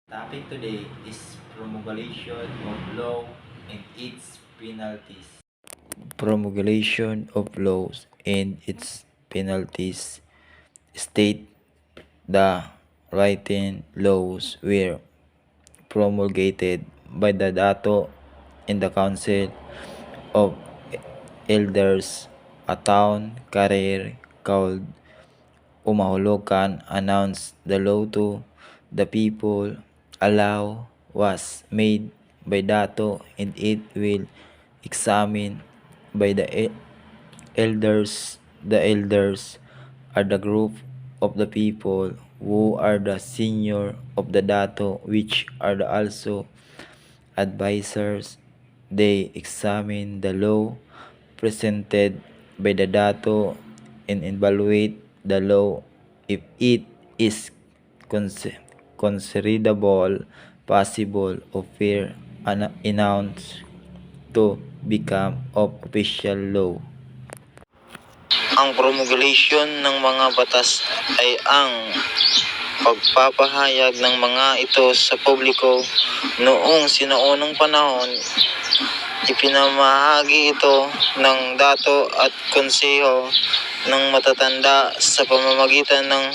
Topic today is promulgation of law and its penalties. Promulgation of laws and its penalties state the written laws were promulgated by the Dato in the Council of Elders, a town carrier called Umahulukan announced the law to the people. A law was made by Dato and it will examined by the elders. The elders are the group of the people who are the senior of the Dato, which are also advisors. They examine the law presented by the Dato and evaluate the law if it is considerable, possible, or fair and announced to become of official law. Ang promulgation ng mga batas ay ang pagpapahayag ng mga ito sa publiko. Noong sinaunang panahon, ipinamahagi ito ng dato at konseho ng matatanda sa pamamagitan ng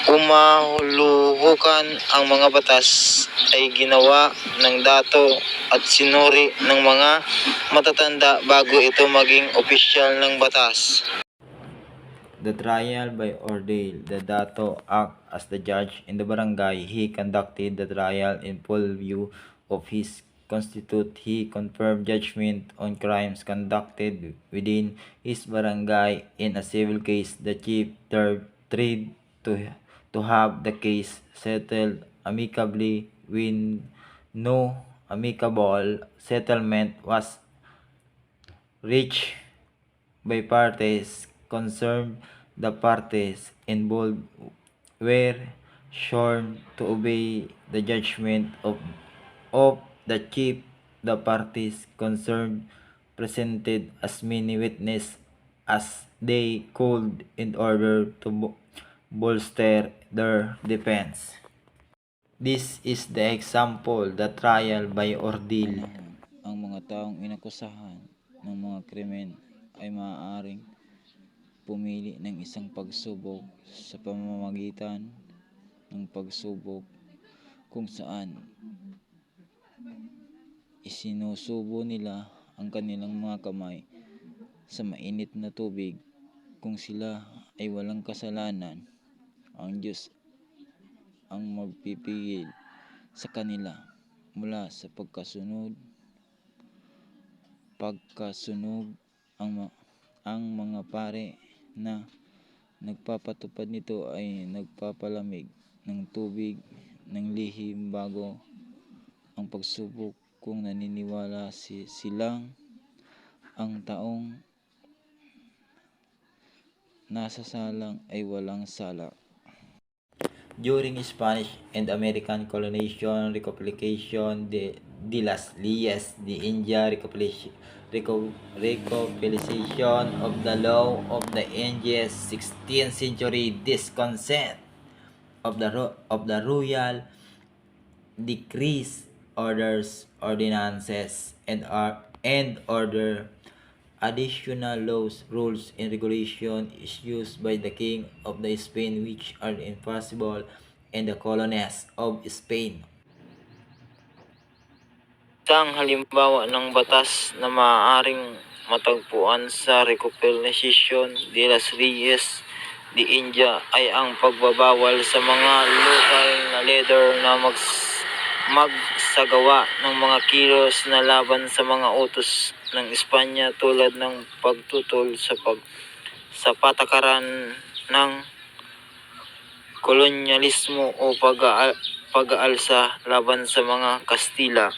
umahuluhukan. Ang mga batas ay ginawa ng dato at sinuri ng mga matatanda bago ito maging opisyal ng batas. The trial by ordeal. The dato act as the judge in the barangay. He conducted the trial in full view of his constitute. He confirmed judgment on crimes conducted within his barangay. In a civil case, the chief tried to have the case settled amicably. When no amicable settlement was reached by parties concerned, the parties involved were sworn to obey the judgment of the chief. The parties concerned presented as many witnesses as they could in order to bolster their defense. This is the example, the trial by ordeal. Ang mga taong inakusahan ng mga krimen ay maaaring pumili ng isang pagsubok sa pamamagitan ng pagsubok kung saan isinusubo nila ang kanilang mga kamay sa mainit na tubig. Kung sila ay walang kasalanan, ang Diyos ang magpipigil sa kanila mula sa pagkasunog. Ang mga pare na nagpapatupad nito ay nagpapalamig ng tubig ng lihim bago ang pagsubok kung naniniwala silang ang taong nasasalang ay walang sala. During Spanish and American colonization, reconciliation de las leyes de India, reconciliation of the law of the Indies, 16th century, disconsent of the royal decrees, orders, ordinances, and order. Additional laws, rules, and regulation is used by the King of the Spain which are enforceable in the colonies of Spain. Isang halimbawa ng batas na maaaring matagpuan sa Reconciliation de las Leyes de India ay ang pagbabawal sa mga lokal na leader na magsagawa ng mga kilos na laban sa mga utos ng Espanya tulad ng pagtutol sa patakaran ng kolonyalismo o pag-aalsa laban sa mga Kastila.